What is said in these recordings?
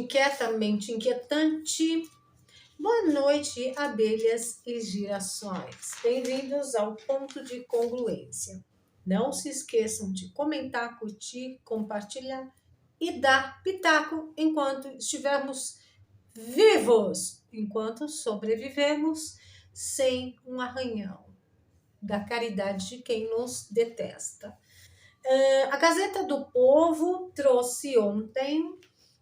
inquietamente inquietante. Boa noite, abelhas e girassóis. Bem-vindos ao Ponto de Congruência. Não se esqueçam de comentar, curtir, compartilhar e dar pitaco enquanto estivermos vivos, enquanto sobrevivermos sem um arranhão da caridade de quem nos detesta. A Gazeta do Povo trouxe ontem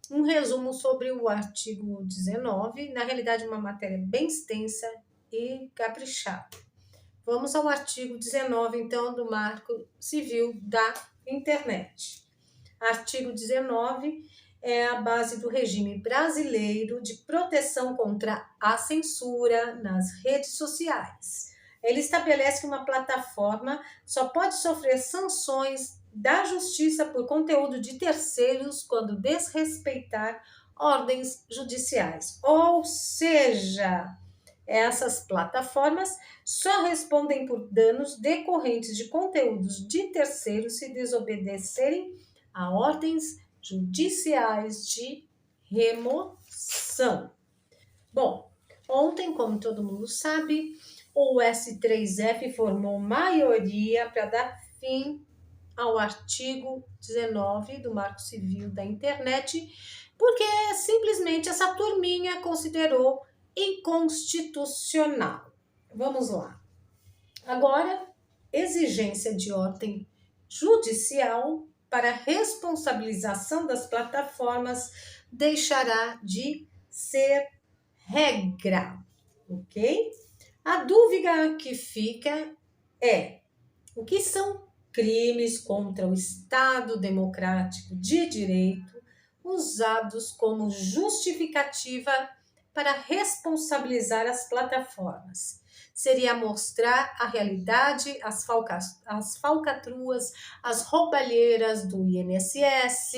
um resumo sobre o artigo 19, na realidade uma matéria bem extensa e caprichada. Vamos ao artigo 19, então, do Marco Civil da Internet. Artigo 19 é a base do regime brasileiro de proteção contra a censura nas redes sociais. Ele estabelece que uma plataforma só pode sofrer sanções da justiça por conteúdo de terceiros quando desrespeitar ordens judiciais. Ou seja, essas plataformas só respondem por danos decorrentes de conteúdos de terceiros se desobedecerem a ordens judiciais de remoção. Bom, ontem, como todo mundo sabe, o S3F formou maioria para dar fim ao artigo 19 do Marco Civil da Internet, porque simplesmente essa turminha considerou inconstitucional. Vamos lá. Agora, exigência de ordem judicial para responsabilização das plataformas deixará de ser regra, ok? A dúvida que fica é: o que são crimes contra o Estado Democrático de Direito usados como justificativa para responsabilizar as plataformas? Seria mostrar a realidade, as falcatruas, as roubalheiras do INSS,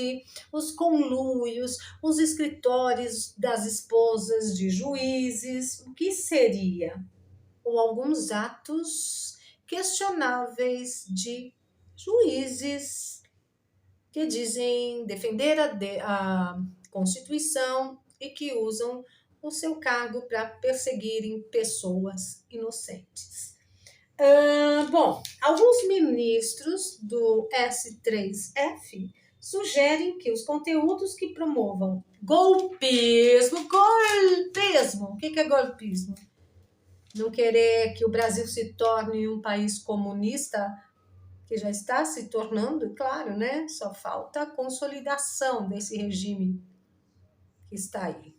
os conluios, os escritórios das esposas de juízes. O que seria? Ou alguns atos questionáveis de juízes que dizem defender a Constituição e que usam o seu cargo para perseguirem pessoas inocentes. Bom, alguns ministros do S3F sugerem que os conteúdos que promovam golpismo, o que é golpismo? Não querer que o Brasil se torne um país comunista, que já está se tornando, claro, né? Só falta a consolidação desse regime que está aí.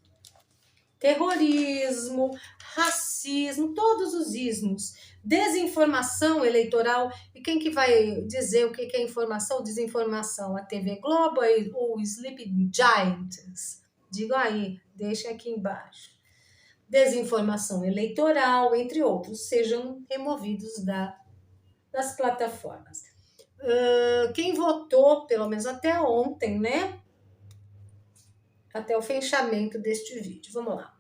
Terrorismo, racismo, todos os ismos, desinformação eleitoral. E quem que vai dizer o que é informação ou desinformação? A TV Globo ou Sleeping Giants? Diga aí, deixa aqui embaixo. Desinformação eleitoral, entre outros, sejam removidos das plataformas. Quem votou, pelo menos até ontem, né? Até o fechamento deste vídeo. Vamos lá.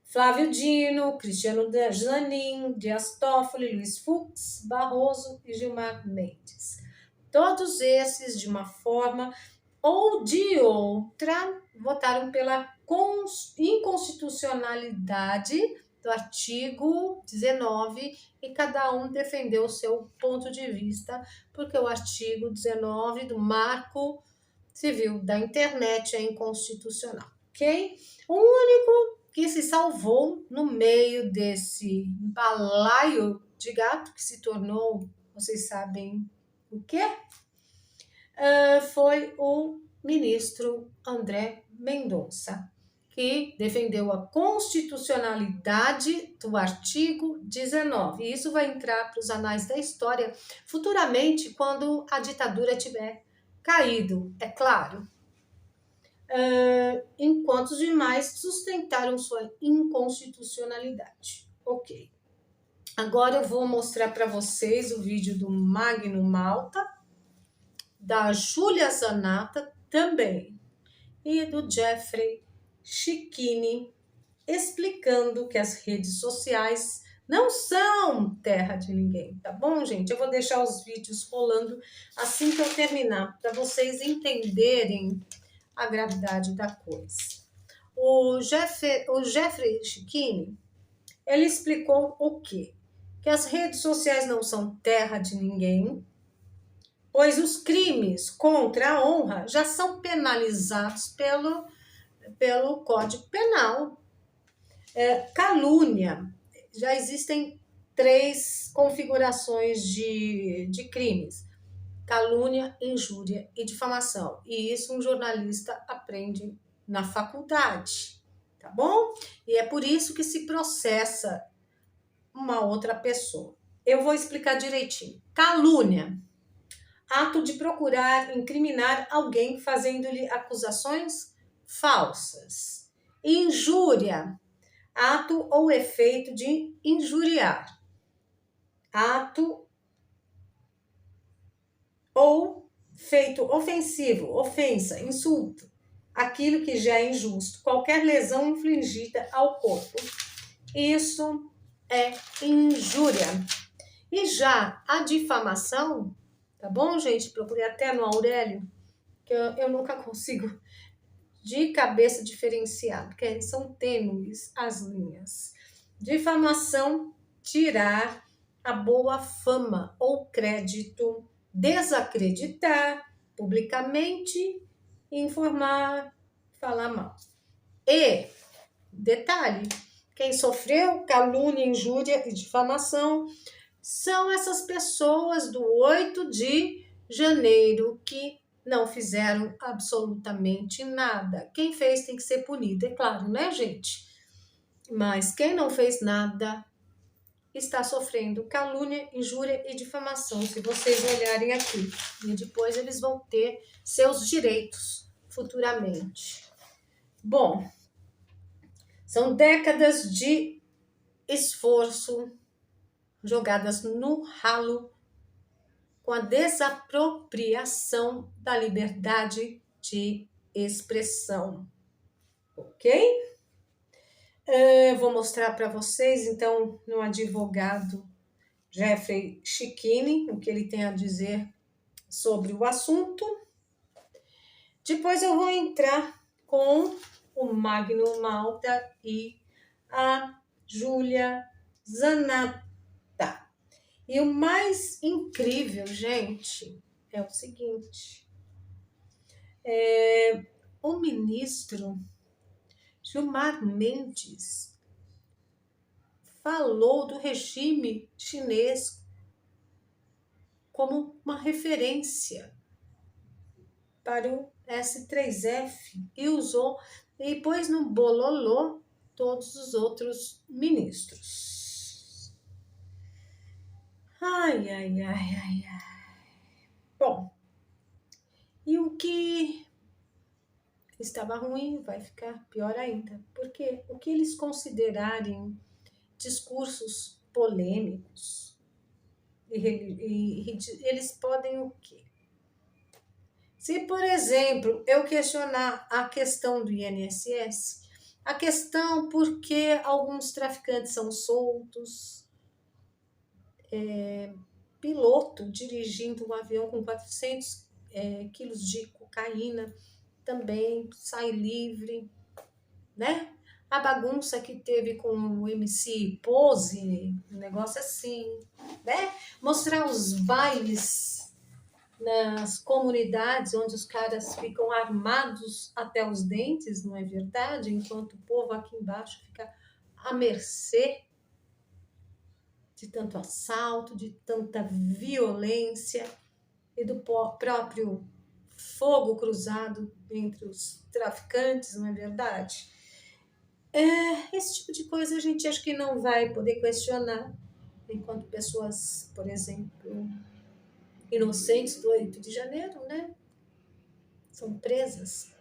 Flávio Dino, Cristiano Zanin, Dias Toffoli, Luiz Fux, Barroso e Gilmar Mendes. Todos esses, de uma forma ou de outra, votaram pela inconstitucionalidade do artigo 19 e cada um defendeu o seu ponto de vista, porque o artigo 19 do Marco Civil da Internet é inconstitucional, ok? O único que se salvou no meio desse balaio de gato que se tornou, vocês sabem o quê? Foi o ministro André Mendonça, que defendeu a constitucionalidade do artigo 19. E isso vai entrar para os anais da história futuramente, quando a ditadura tiver caído, é claro. Enquanto os demais sustentaram sua inconstitucionalidade. Ok. Agora eu vou mostrar para vocês o vídeo do Magno Malta, da Júlia Zanata também, e do Jeffrey Chicchini, explicando que as redes sociais não são terra de ninguém, tá bom, gente? Eu vou deixar os vídeos rolando assim que eu terminar, para vocês entenderem a gravidade da coisa. O Jeffrey Schickini, ele explicou o quê? Que as redes sociais não são terra de ninguém, pois os crimes contra a honra já são penalizados pelo Código Penal. Calúnia, já existem 3 configurações de crimes: calúnia, injúria e difamação. E isso um jornalista aprende na faculdade, tá bom? E é por isso que se processa uma outra pessoa. Eu vou explicar direitinho. Calúnia: ato de procurar incriminar alguém fazendo-lhe acusações falsas. Injúria: ato ou efeito de injuriar. Ato ou feito ofensivo, ofensa, insulto. Aquilo que já é injusto, qualquer lesão infligida ao corpo. Isso é injúria. E já a difamação, tá bom, gente? Procurei até no Aurélio, que eu nunca consigo de cabeça diferenciar, porque são tênues as linhas. Difamação: tirar a boa fama ou crédito, desacreditar publicamente, informar, falar mal. E, detalhe, quem sofreu calúnia, injúria e difamação são essas pessoas do 8 de janeiro que não fizeram absolutamente nada. Quem fez tem que ser punido, é claro, né, gente? Mas quem não fez nada está sofrendo calúnia, injúria e difamação, se vocês olharem aqui. E depois eles vão ter seus direitos futuramente. Bom, são décadas de esforço jogadas no ralo com a desapropriação da liberdade de expressão, ok? Eu vou mostrar para vocês, então, no advogado Jeffrey Schickini, o que ele tem a dizer sobre o assunto. Depois eu vou entrar com o Magno Malta e a Júlia Zanatta. E o mais incrível, gente, é o seguinte: o ministro Gilmar Mendes falou do regime chinês como uma referência para o S3F e pôs no bololô todos os outros ministros. Ai. Bom, e o que estava ruim vai ficar pior ainda, porque o que eles considerarem discursos polêmicos, eles podem o quê? Se, por exemplo, eu questionar a questão do INSS, a questão por que alguns traficantes são soltos, piloto dirigindo um avião com 400 quilos de cocaína também sai livre, né? A bagunça que teve com o MC Pose, um negócio assim, né? Mostrar os bailes nas comunidades onde os caras ficam armados até os dentes, não é verdade? Enquanto o povo aqui embaixo fica à mercê de tanto assalto, de tanta violência e do próprio fogo cruzado entre os traficantes, não é verdade? Esse tipo de coisa a gente acha que não vai poder questionar, enquanto pessoas, por exemplo, inocentes do 8 de janeiro, né? São presas.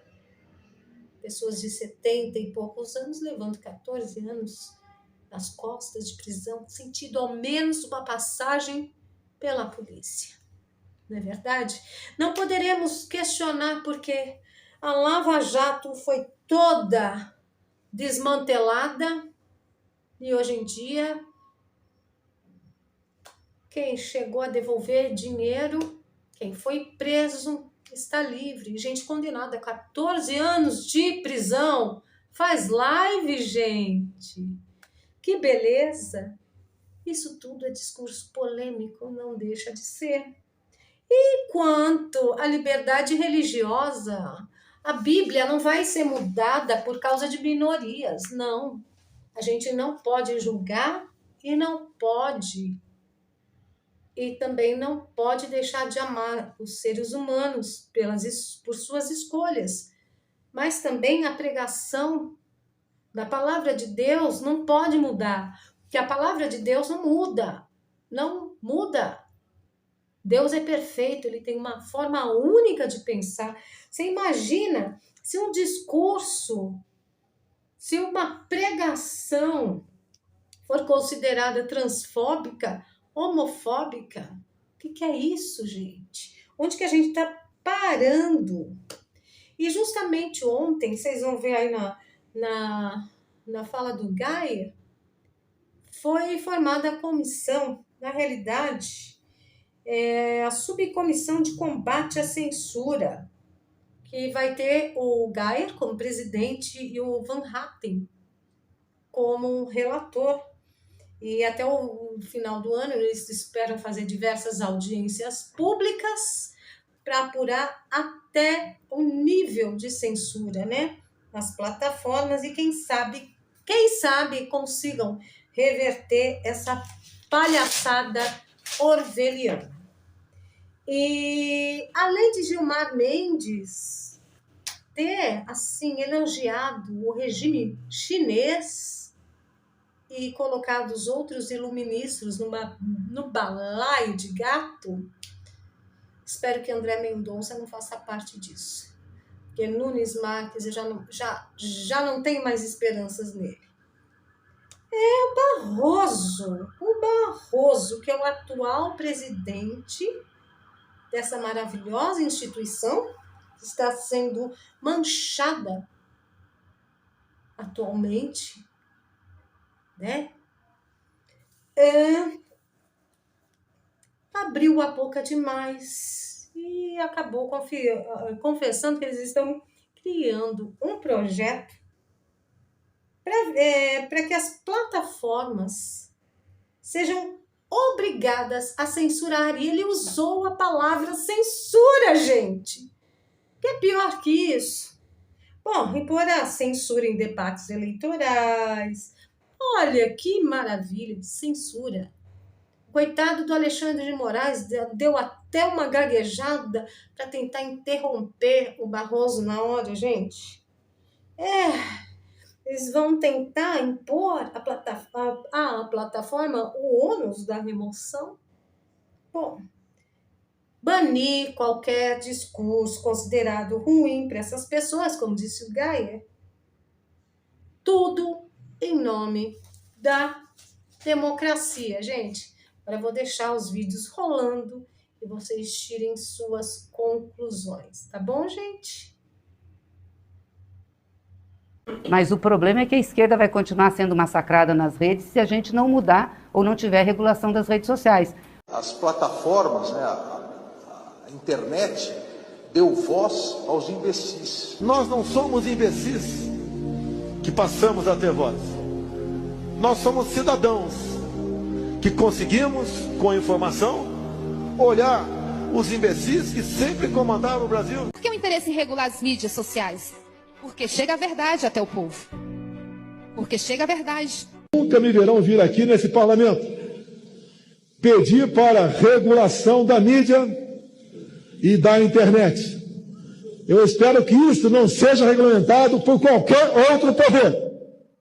Pessoas de 70 e poucos anos levando 14 anos nas costas de prisão, sem tido ao menos uma passagem pela polícia. Não é verdade? Não poderemos questionar porque a Lava Jato foi toda desmantelada e hoje em dia quem chegou a devolver dinheiro, quem foi preso, está livre. Gente condenada a 14 anos de prisão faz live, gente. Que beleza! Isso tudo é discurso polêmico, não deixa de ser. E quanto à liberdade religiosa, a Bíblia não vai ser mudada por causa de minorias, não. A gente não pode julgar e também não pode deixar de amar os seres humanos por suas escolhas. Mas também a pregação da palavra de Deus não pode mudar, porque a palavra de Deus não muda, não muda. Deus é perfeito, ele tem uma forma única de pensar. Você imagina se um discurso, se uma pregação for considerada transfóbica, homofóbica? O que é isso, gente? Onde que a gente está parando? E justamente ontem, vocês vão ver aí na fala do Gaia, foi formada a comissão, na realidade, a subcomissão de combate à censura, que vai ter o Geyer como presidente e o Van Hatten como relator. E até o final do ano eles esperam fazer diversas audiências públicas para apurar até o nível de censura, né, nas plataformas, e quem sabe consigam reverter essa palhaçada orwelliana. E além de Gilmar Mendes ter, assim, elogiado o regime chinês e colocado os outros iluministros no balaio de gato, espero que André Mendonça não faça parte disso. Porque Nunes Marques, eu já não tenho mais esperanças nele. O Barroso, que é o atual presidente dessa maravilhosa instituição, que está sendo manchada atualmente, né? Abriu a boca demais e acabou confessando que eles estão criando um projeto para que as plataformas sejam obrigadas a censurar. E ele usou a palavra censura, gente. Que é pior que isso. Bom, impor a censura em debates eleitorais. Olha que maravilha, censura. Coitado do Alexandre de Moraes, deu até uma gaguejada para tentar interromper o Barroso na hora, gente. Eles vão tentar impor à plataforma o ônus da remoção. Bom, banir qualquer discurso considerado ruim para essas pessoas, como disse o Gaia. Tudo em nome da democracia, gente. Agora eu vou deixar os vídeos rolando e vocês tirem suas conclusões, tá bom, gente? Mas o problema é que a esquerda vai continuar sendo massacrada nas redes se a gente não mudar ou não tiver regulação das redes sociais. As plataformas, né, a internet deu voz aos imbecis. Nós não somos imbecis que passamos a ter voz. Nós somos cidadãos que conseguimos, com a informação, olhar os imbecis que sempre comandaram o Brasil. Por que o interesse em regular as mídias sociais? Porque chega a verdade até o povo. Porque chega a verdade. Nunca me verão vir aqui nesse parlamento pedir para regulação da mídia e da internet. Eu espero que isso não seja regulamentado por qualquer outro poder.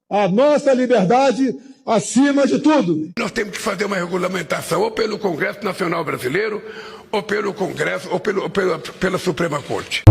A nossa liberdade acima de tudo. Nós temos que fazer uma regulamentação ou pelo Congresso Nacional Brasileiro, ou pelo Congresso, ou pela Suprema Corte.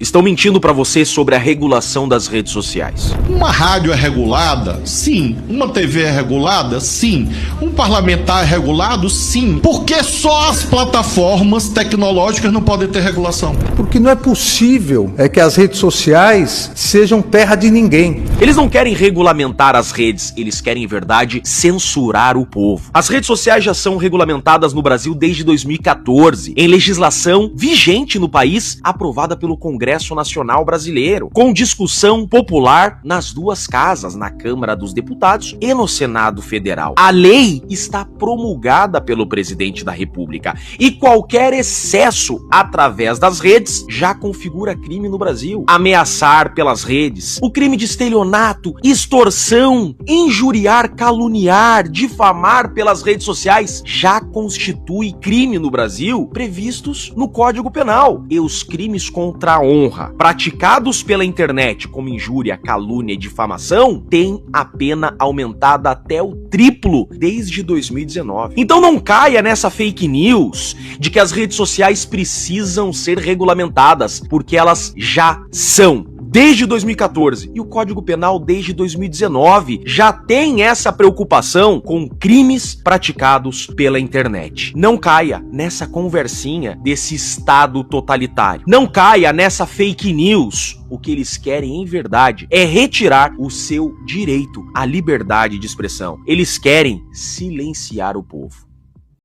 Estão mentindo para você sobre a regulação das redes sociais. Uma rádio é regulada? Sim. Uma TV é regulada? Sim. Um parlamentar é regulado? Sim. Por que só as plataformas tecnológicas não podem ter regulação? Porque não é possível que as redes sociais sejam terra de ninguém. Eles não querem regulamentar as redes, eles querem, em verdade, censurar o povo. As redes sociais já são regulamentadas no Brasil desde 2014, em legislação vigente no país, aprovada pelo Congresso Nacional Brasileiro, com discussão popular nas duas casas, na Câmara dos Deputados e no Senado Federal. A lei está promulgada pelo presidente da República e qualquer excesso através das redes já configura crime no Brasil. Ameaçar pelas redes, o crime de estelionato, extorsão, injuriar, caluniar, difamar pelas redes sociais já constitui crime no Brasil, previstos no Código Penal. E os crimes contra a honra, praticados pela internet como injúria, calúnia e difamação, têm a pena aumentada até o triplo desde 2019. Então não caia nessa fake news de que as redes sociais precisam ser regulamentadas, porque elas já são. Desde 2014, e o Código Penal desde 2019 já tem essa preocupação com crimes praticados pela internet. Não caia nessa conversinha desse Estado totalitário. Não caia nessa fake news. O que eles querem, em verdade, é retirar o seu direito à liberdade de expressão. Eles querem silenciar o povo.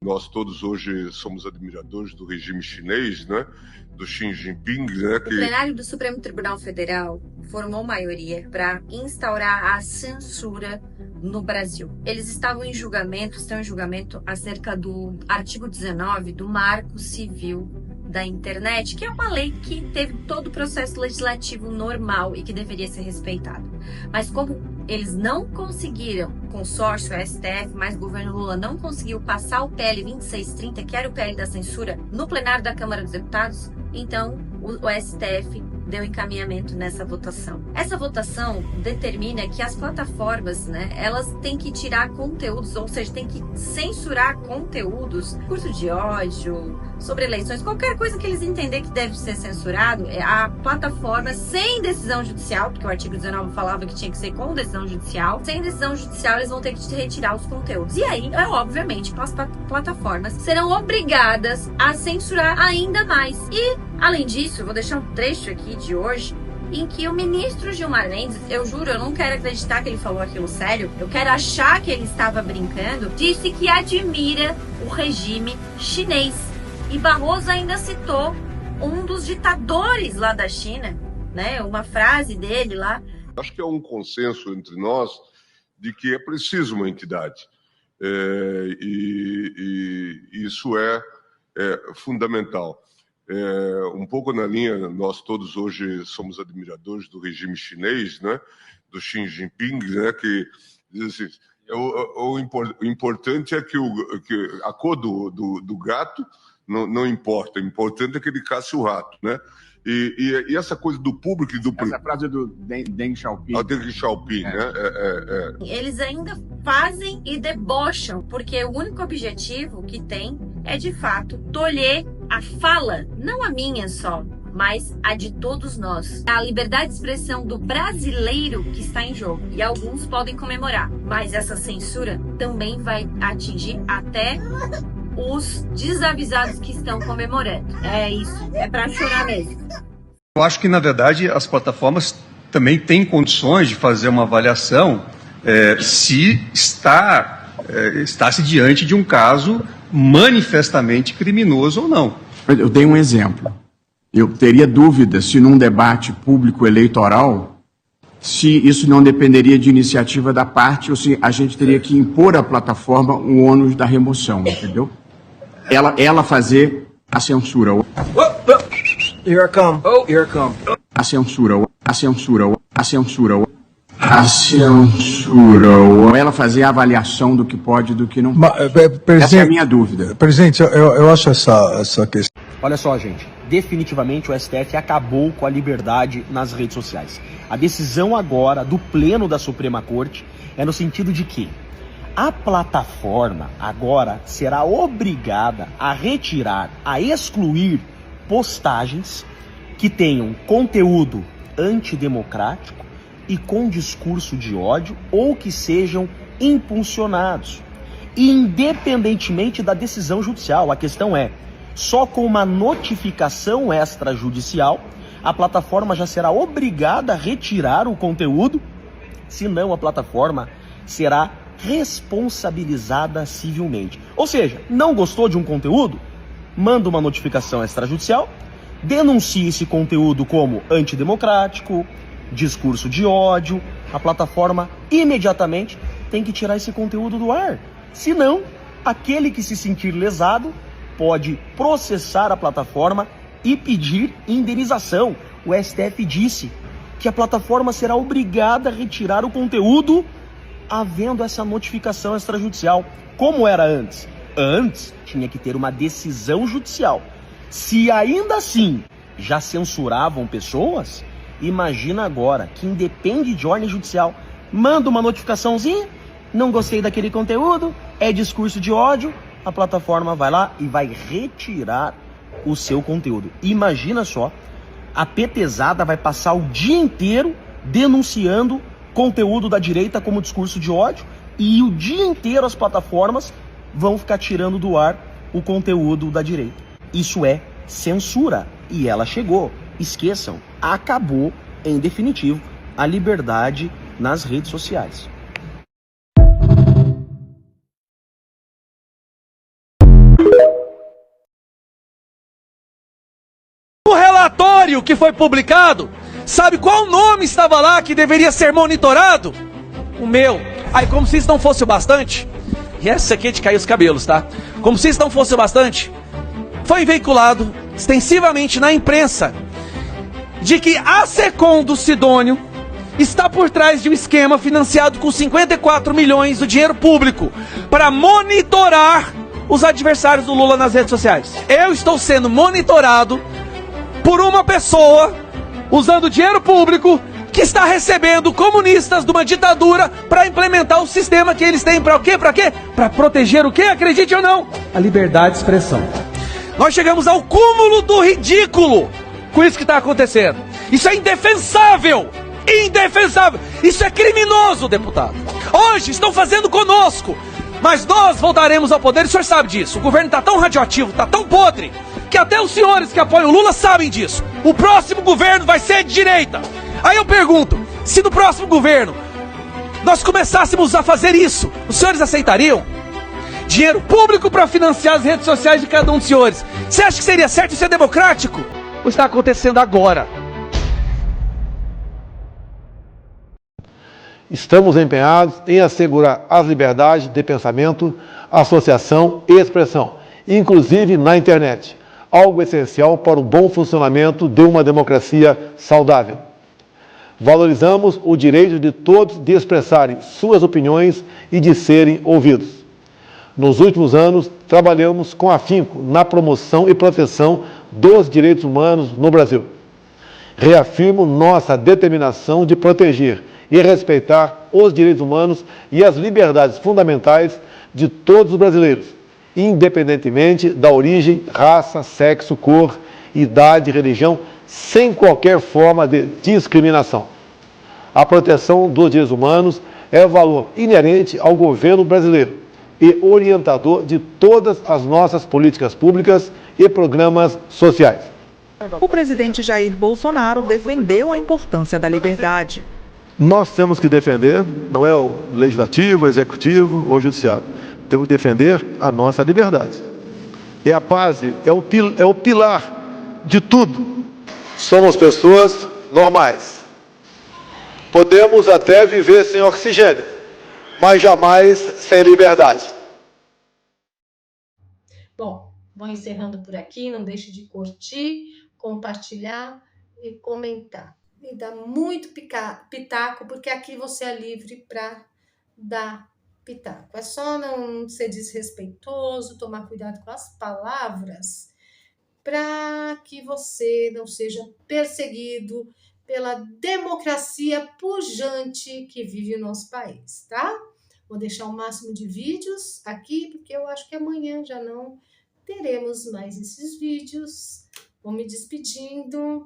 Nós todos hoje somos admiradores do regime chinês, né? Do Xi Jinping, né? O plenário do Supremo Tribunal Federal formou maioria para instaurar a censura no Brasil. Eles estão em julgamento acerca do artigo 19 do Marco Civil da Internet, que é uma lei que teve todo o processo legislativo normal e que deveria ser respeitado. Mas como eles não conseguiram, consórcio, STF, mas o governo Lula não conseguiu passar o PL 2630, que era o PL da censura, no plenário da Câmara dos Deputados, então o STF deu encaminhamento nessa votação. Essa votação determina que as plataformas, né, elas têm que tirar conteúdos, ou seja, tem que censurar conteúdos, curso de ódio, sobre eleições, qualquer coisa que eles entenderem que deve ser censurado, a plataforma, sem decisão judicial, porque o artigo 19 falava que tinha que ser com decisão judicial, sem decisão judicial eles vão ter que retirar os conteúdos. E aí, obviamente, as plataformas serão obrigadas a censurar ainda mais. E, além disso, eu vou deixar um trecho aqui de hoje, em que o ministro Gilmar Mendes, eu juro, eu não quero acreditar que ele falou aquilo sério, eu quero achar que ele estava brincando, disse que admira o regime chinês. E Barroso ainda citou um dos ditadores lá da China, né? Uma frase dele lá. Acho que é um consenso entre nós de que é preciso uma entidade. E isso é fundamental. Um pouco na linha, nós todos hoje somos admiradores do regime chinês, né? Do Xi Jinping, né? Que diz assim, o importante é que a cor do gato não importa, o importante é que ele caça o rato, né? E essa coisa do público e do... Essa frase do Deng Xiaoping. Deng Xiaoping, né? Eles ainda fazem e debocham, porque o único objetivo que tem é, de fato, tolher a fala, não a minha só, mas a de todos nós. A liberdade de expressão do brasileiro que está em jogo. E alguns podem comemorar, mas essa censura também vai atingir até os desavisados que estão comemorando. É isso, é para chorar mesmo. Eu acho que, na verdade, as plataformas também têm condições de fazer uma avaliação se está-se diante de um caso manifestamente criminoso ou não. Eu dei um exemplo. Eu teria dúvida se num debate público eleitoral, se isso não dependeria de iniciativa da parte ou se a gente teria que impor à plataforma o ônus da remoção, entendeu? Ela fazer a censura. Here I come. Oh, here I come. A censura. Ou ela fazer a avaliação do que pode e do que não pode. Essa é a minha dúvida. Presidente, eu acho essa questão. Olha só, gente, definitivamente o STF acabou com a liberdade nas redes sociais. A decisão agora do Pleno da Suprema Corte é no sentido de que a plataforma agora será obrigada a retirar, a excluir postagens que tenham conteúdo antidemocrático e com discurso de ódio ou que sejam impulsionados, independentemente da decisão judicial. A questão é, só com uma notificação extrajudicial, a plataforma já será obrigada a retirar o conteúdo, senão a plataforma será responsabilizada civilmente. Ou seja, não gostou de um conteúdo? Manda uma notificação extrajudicial, denuncie esse conteúdo como antidemocrático, discurso de ódio, a plataforma imediatamente tem que tirar esse conteúdo do ar. Senão, aquele que se sentir lesado pode processar a plataforma e pedir indenização. O STF disse que a plataforma será obrigada a retirar o conteúdo havendo essa notificação extrajudicial. Como era antes? Antes tinha que ter uma decisão judicial. Se ainda assim já censuravam pessoas, imagina agora que independe de ordem judicial. Manda uma notificaçãozinha, não gostei daquele conteúdo, é discurso de ódio, a plataforma vai lá e vai retirar o seu conteúdo. Imagina só, a petezada vai passar o dia inteiro denunciando conteúdo da direita como discurso de ódio e o dia inteiro as plataformas vão ficar tirando do ar o conteúdo da direita. Isso é censura e ela chegou. Esqueçam, acabou em definitivo a liberdade nas redes sociais. O relatório que foi publicado, sabe qual nome estava lá que deveria ser monitorado? O meu. Aí, como se isso não fosse o bastante, e essa aqui é de cair os cabelos, tá? Como se isso não fosse o bastante, foi veiculado extensivamente na imprensa de que a Secom do Sidônio está por trás de um esquema financiado com 54 milhões do dinheiro público para monitorar os adversários do Lula nas redes sociais. Eu estou sendo monitorado por uma pessoa usando dinheiro público que está recebendo comunistas de uma ditadura para implementar o sistema que eles têm. Para o quê? Para quê? Para proteger o quê? Acredite ou não? A liberdade de expressão. Nós chegamos ao cúmulo do ridículo com isso que está acontecendo. Isso é indefensável! Indefensável! Isso é criminoso, deputado! Hoje estão fazendo conosco, mas nós voltaremos ao poder e o senhor sabe disso. O governo está tão radioativo, está tão podre, que até os senhores que apoiam o Lula sabem disso. O próximo governo vai ser de direita. Aí eu pergunto, se no próximo governo nós começássemos a fazer isso, os senhores aceitariam? Dinheiro público para financiar as redes sociais de cada um dos senhores. Você acha que seria certo isso é democrático? O que está acontecendo agora? Estamos empenhados em assegurar as liberdades de pensamento, associação e expressão, inclusive na internet, algo essencial para o bom funcionamento de uma democracia saudável. Valorizamos o direito de todos de expressarem suas opiniões e de serem ouvidos. Nos últimos anos, trabalhamos com afinco na promoção e proteção dos direitos humanos no Brasil. Reafirmo nossa determinação de proteger e respeitar os direitos humanos e as liberdades fundamentais de todos os brasileiros, independentemente da origem, raça, sexo, cor, idade, religião, sem qualquer forma de discriminação. A proteção dos direitos humanos é valor inerente ao governo brasileiro e orientador de todas as nossas políticas públicas e programas sociais. O presidente Jair Bolsonaro defendeu a importância da liberdade. Nós temos que defender, não é o legislativo, o executivo ou o judiciário. Temos que defender a nossa liberdade. É a base, é o pilar de tudo. Somos pessoas normais. Podemos até viver sem oxigênio, mas jamais sem liberdade. Bom, vou encerrando por aqui. Não deixe de curtir, compartilhar e comentar. E dá muito pitaco, porque aqui você é livre para dar pitaco. É só não ser desrespeitoso, tomar cuidado com as palavras, para que você não seja perseguido pela democracia pujante que vive o nosso país, tá? Vou deixar o máximo de vídeos aqui, porque eu acho que amanhã já não teremos mais esses vídeos. Vou me despedindo.